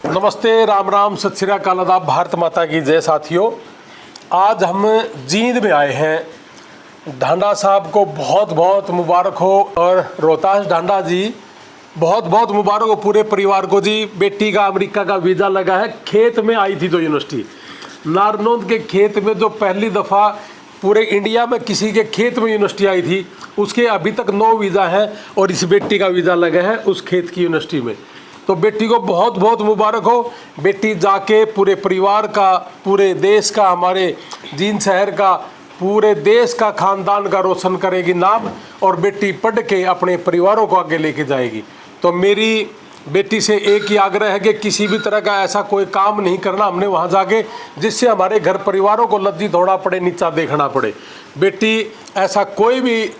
नमस्ते, राम राम, सत श्री अकाल, आदाब, भारत माता की जय। साथियों, आज हम जींद में आए हैं। ढांडा साहब को बहुत बहुत मुबारक हो और रोहतास ढांडा जी बहुत बहुत मुबारक हो पूरे परिवार को जी। बेटी का अमेरिका का वीज़ा लगा है। खेत में आई थी जो यूनिवर्सिटी नारनौंद के खेत में, जो पहली दफ़ा पूरे इंडिया में किसी के खेत में यूनिवर्सिटी आई थी, उसके अभी तक 9 वीज़ा हैं और इस बेटी का वीज़ा लगा है उस खेत की यूनिवर्सिटी में। तो बेटी को बहुत बहुत मुबारक हो। बेटी जाके पूरे परिवार का, पूरे देश का, हमारे जींद शहर का, पूरे देश का, खानदान का रोशन करेगी नाम, और बेटी पढ़ के अपने परिवारों को आगे लेके जाएगी। तो मेरी बेटी से एक ही आग्रह है कि किसी भी तरह का ऐसा कोई काम नहीं करना हमने वहाँ जाके जिससे हमारे घर परिवारों को लज्जी दौड़ा पड़े, नीचा देखना पड़े। बेटी ऐसा कोई भी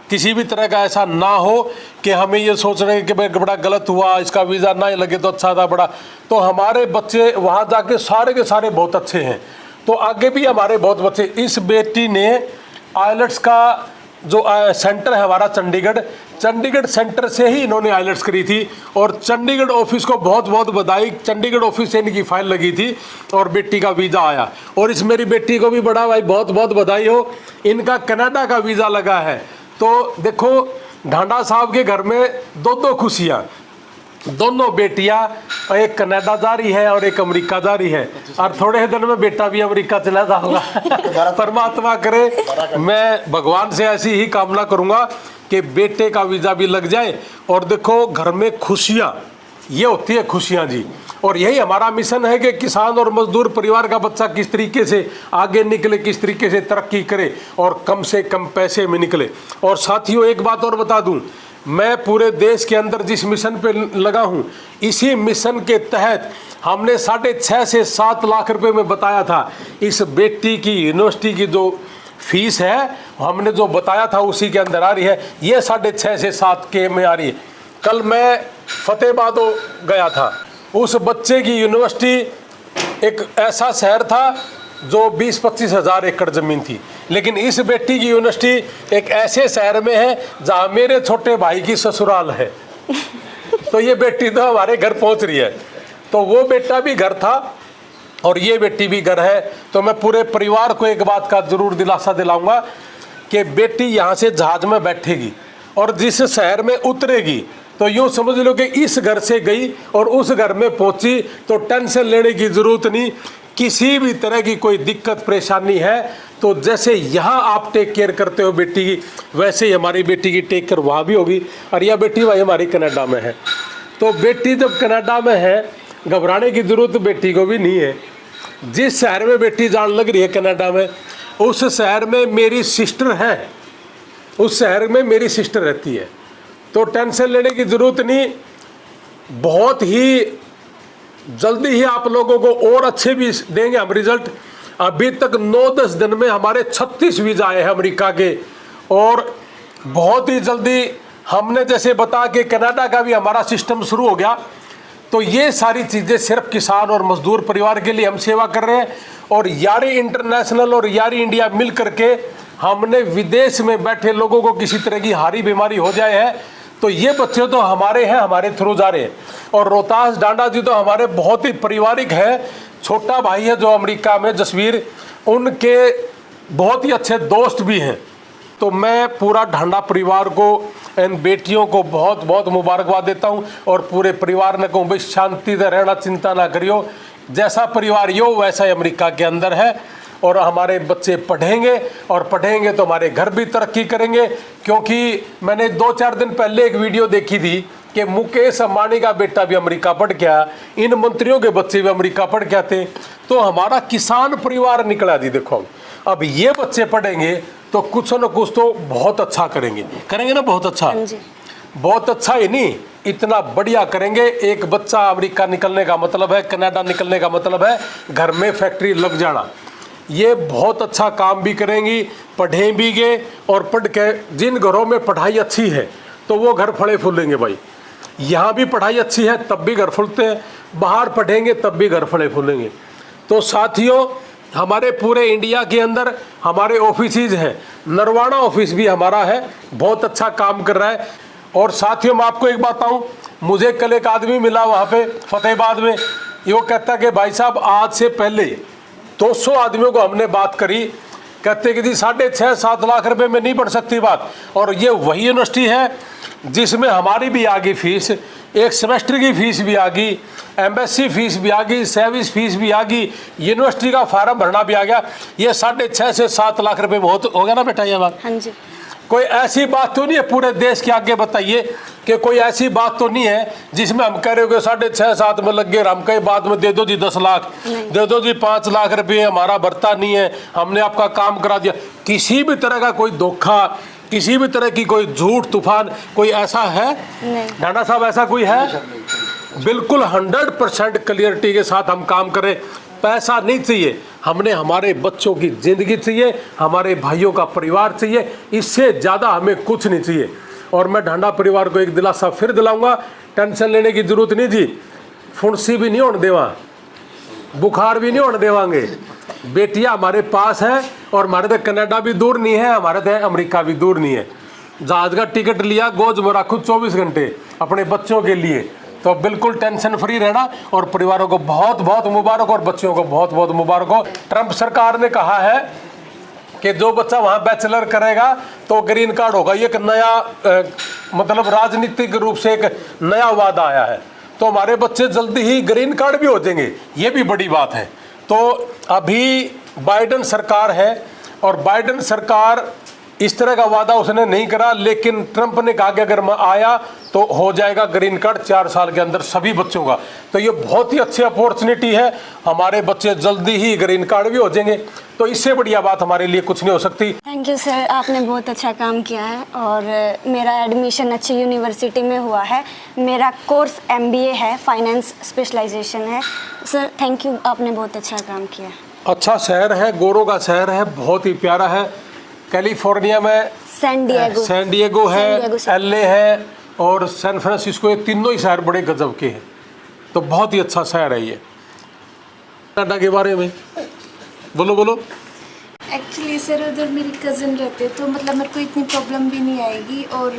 किसी भी तरह का ऐसा ना हो कि हमें ये सोच रहे हैं कि भाई बड़ा गलत हुआ, इसका वीज़ा ना लगे तो अच्छा था बड़ा। तो हमारे बच्चे वहाँ जाके सारे के सारे बहुत अच्छे हैं, तो आगे भी हमारे बहुत बच्चे। इस बेटी ने आइलेट्स का जो सेंटर है हमारा चंडीगढ़ सेंटर से ही इन्होंने आइलेट्स करी थी, और चंडीगढ़ ऑफिस को बहुत बहुत बधाई। चंडीगढ़ ऑफिस से इनकी फाइल लगी थी और बेटी का वीज़ा आया। और इस मेरी बेटी को भी बड़ा भाई बहुत बहुत बधाई हो, इनका कनाडा का वीज़ा लगा है। तो देखो, ढांडा साहब के घर में दो खुशियाँ, दोनों बेटियां, एक कनाडा जा रही है और एक अमेरिका जा रही है, और थोड़े दिन में बेटा भी अमेरिका चला जाऊंगा। परमात्मा करे, मैं भगवान से ऐसी ही कामना करूंगा कि बेटे का वीज़ा भी लग जाए। और देखो, घर में खुशियाँ, ये होती है खुशियाँ जी। और यही हमारा मिशन है कि किसान और मजदूर परिवार का बच्चा किस तरीके से आगे निकले, किस तरीके से तरक्की करे और कम से कम पैसे में निकले। और साथियों, एक बात और बता दूं, मैं पूरे देश के अंदर जिस मिशन पे लगा हूं, इसी मिशन के तहत हमने 6.5 से 7 लाख रुपए में बताया था। इस बेटी की यूनिवर्सिटी की जो फीस है, हमने जो बताया था उसी के अंदर आ रही है। ये 6.5 से 7 के में आ रही है। कल मैं फतेहाबाद गया था, उस बच्चे की यूनिवर्सिटी एक ऐसा शहर था जो 20-25 हज़ार एकड़ ज़मीन थी, लेकिन इस बेटी की यूनिवर्सिटी एक ऐसे शहर में है जहाँ मेरे छोटे भाई की ससुराल है। तो ये बेटी तो हमारे घर पहुँच रही है। तो वो बेटा भी घर था और ये बेटी भी घर है। तो मैं पूरे परिवार को एक बात का ज़रूर दिलासा दिलाऊंगा कि बेटी यहाँ से जहाज़ में बैठेगी और जिस शहर में उतरेगी, तो यूँ समझ लो कि इस घर से गई और उस घर में पहुंची, तो टेंशन लेने की ज़रूरत नहीं। किसी भी तरह की कोई दिक्कत परेशानी है तो जैसे यहाँ आप टेक केयर करते हो बेटी की, वैसे ही हमारी बेटी की टेक केयर वहाँ भी होगी। और यह बेटी भाई हमारी कनाडा में है। तो बेटी जब कनाडा में है, घबराने की ज़रूरत बेटी को भी नहीं है। जिस शहर में बेटी जान लग रही है कनाडा में, उस शहर में मेरी सिस्टर है, उस शहर में मेरी सिस्टर रहती है। तो टेंशन लेने की ज़रूरत नहीं। बहुत ही जल्दी ही आप लोगों को और अच्छे भी देंगे हम रिजल्ट। अभी तक 9-10 दिन में हमारे 36 वीज़ा आए हैं अमेरिका के, और बहुत ही जल्दी हमने जैसे बता के कनाडा का भी हमारा सिस्टम शुरू हो गया। तो ये सारी चीज़ें सिर्फ किसान और मजदूर परिवार के लिए हम सेवा कर रहे हैं। और यारी इंटरनेशनल और यारी इंडिया मिल करके हमने विदेश में बैठे लोगों को किसी तरह की हारी बीमारी हो जाए है, तो ये बच्चे तो हमारे हैं, हमारे थ्रू जा रहे हैं। और रोहतास ढांडा जी तो हमारे बहुत ही पारिवारिक है। छोटा भाई है जो अमेरिका में, जसवीर, उनके बहुत ही अच्छे दोस्त भी हैं। तो मैं पूरा ढांडा परिवार को, इन बेटियों को बहुत बहुत मुबारकबाद देता हूं। और पूरे परिवार ने कहूँ भाई शांति से रहना, चिंता ना करियो, जैसा परिवार यो वैसा ही अमेरिका के अंदर है। और हमारे बच्चे पढ़ेंगे, और पढ़ेंगे तो हमारे घर भी तरक्की करेंगे। क्योंकि मैंने 2-4 दिन पहले एक वीडियो देखी थी कि मुकेश अंबानी का बेटा भी अमेरिका पढ़ के आया, इन मंत्रियों के बच्चे भी अमेरिका पढ़ के आते। तो हमारा किसान परिवार निकला जी। देखो, अब ये बच्चे पढ़ेंगे तो कुछ न कुछ तो बहुत अच्छा करेंगे ना, बहुत अच्छा, बहुत अच्छा ही नहीं, इतना बढ़िया करेंगे। एक बच्चा अमेरिका निकलने का मतलब है, कनाडा निकलने का मतलब है घर में फैक्ट्री लग जाना। ये बहुत अच्छा काम भी करेंगी, पढ़ें भी गए, और पढ़ के जिन घरों में पढ़ाई अच्छी है तो वो घर फले फूलेंगे भाई। यहाँ भी पढ़ाई अच्छी है तब भी घर फूलते हैं, बाहर पढ़ेंगे तब भी घर फले फूलेंगे। तो साथियों, हमारे पूरे इंडिया के अंदर हमारे ऑफिसेज हैं। नरवाना ऑफिस भी हमारा है, बहुत अच्छा काम कर रहा है। और साथियों, मैं आपको एक बात बताऊँ, मुझे कल एक आदमी मिला वहाँ पे फतेहाबाद में, ये वो कहता कि भाई साहब आज से पहले 200 आदमियों को हमने बात करी, कहते कि जी 6.5-7 लाख रुपए में नहीं पढ़ सकती बात। और ये वही यूनिवर्सिटी है जिसमें हमारी भी आ गई फीस, एक सेमेस्टर की फीस भी आ गई, एम्बेसी फीस भी आ गई, सर्विस फीस भी आ गई, यूनिवर्सिटी का फार्म भरना भी आ गया। ये 6.5 से 7 लाख रुपए में हो गया ना बेटा ये बात? हाँ जी। कोई ऐसी बात तो नहीं है पूरे देश के आगे बताइए कि कोई ऐसी बात तो नहीं है जिसमें हम कह रहे हो कि 6.5-7 में लग गए, हम कहीं बाद में दे दो जी 10 लाख, दे दो जी 5 लाख रुपए, हमारा भरता नहीं है, हमने आपका काम करा दिया। किसी भी तरह का कोई धोखा, किसी भी तरह की कोई झूठ तूफान कोई ऐसा है नहीं। ढांडा साहब ऐसा कोई है? बिल्कुल 100% क्लियरिटी के साथ हम काम करें। पैसा नहीं चाहिए, हमने हमारे बच्चों की जिंदगी चाहिए, हमारे भाइयों का परिवार चाहिए, इससे ज़्यादा हमें कुछ नहीं चाहिए। और मैं ढांडा परिवार को एक दिलासा फिर दिलाऊंगा, टेंशन लेने की जरूरत नहीं जी, फुंसी भी नहीं होने देवा, बुखार भी नहीं होने देवांगे। बेटियां हमारे पास है और हमारे तो कनाडा भी दूर नहीं है, हमारे तो अमेरिका भी दूर नहीं है। जहाज का टिकट लिया, गोद में रखो 24 घंटे अपने बच्चों के लिए, तो बिल्कुल टेंशन फ्री रहना। और परिवारों को बहुत बहुत मुबारक और बच्चों को बहुत बहुत मुबारक हो। ट्रंप सरकार ने कहा है कि जो बच्चा वहाँ बैचलर करेगा तो ग्रीन कार्ड होगा। ये एक नया मतलब राजनीतिक रूप से एक नया वादा आया है, तो हमारे बच्चे जल्दी ही ग्रीन कार्ड भी हो जाएंगे, ये भी बड़ी बात है। तो अभी बाइडेन सरकार है और बाइडेन सरकार इस तरह का वादा उसने नहीं करा, लेकिन ट्रंप ने कहा कि अगर मैं आया तो हो जाएगा ग्रीन कार्ड 4 साल के अंदर सभी बच्चों का। तो ये बहुत ही अच्छी अपॉर्चुनिटी है, हमारे बच्चे जल्दी ही ग्रीन कार्ड भी हो जाएंगे, तो इससे बढ़िया बात हमारे लिए कुछ नहीं हो सकती। थैंक यू सर, आपने बहुत अच्छा काम किया है और मेरा एडमिशन अच्छी यूनिवर्सिटी में हुआ है। मेरा कोर्स MBA है, फाइनेंस स्पेशलाइजेशन है। सर थैंक यू, आपने बहुत अच्छा काम किया। अच्छा शहर है, गोरों का शहर है, बहुत ही प्यारा है। कैलिफोर्निया में सैन डिएगो है, LA है और सैन फ्रांसिस्को, ये तीनों ही शहर बड़े गजब के हैं, तो बहुत ही अच्छा शहर है ये। कनाडा के बारे में बोलो बोलो। एक्चुअली सर उधर मेरी कज़न रहते, तो मतलब मेरे को इतनी प्रॉब्लम भी नहीं आएगी और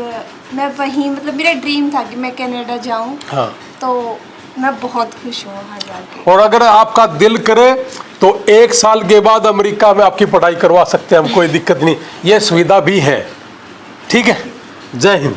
मैं वहीं, मतलब मेरा ड्रीम था कि मैं कनाडा जाऊं। हाँ, तो मैं बहुत खुश हूँ वहाँ जाके। और अगर आपका दिल करे तो 1 साल के बाद अमेरिका में आपकी पढ़ाई करवा सकते हैं हम, कोई दिक्कत नहीं, ये सुविधा भी है। ठीक है, जय हिंद।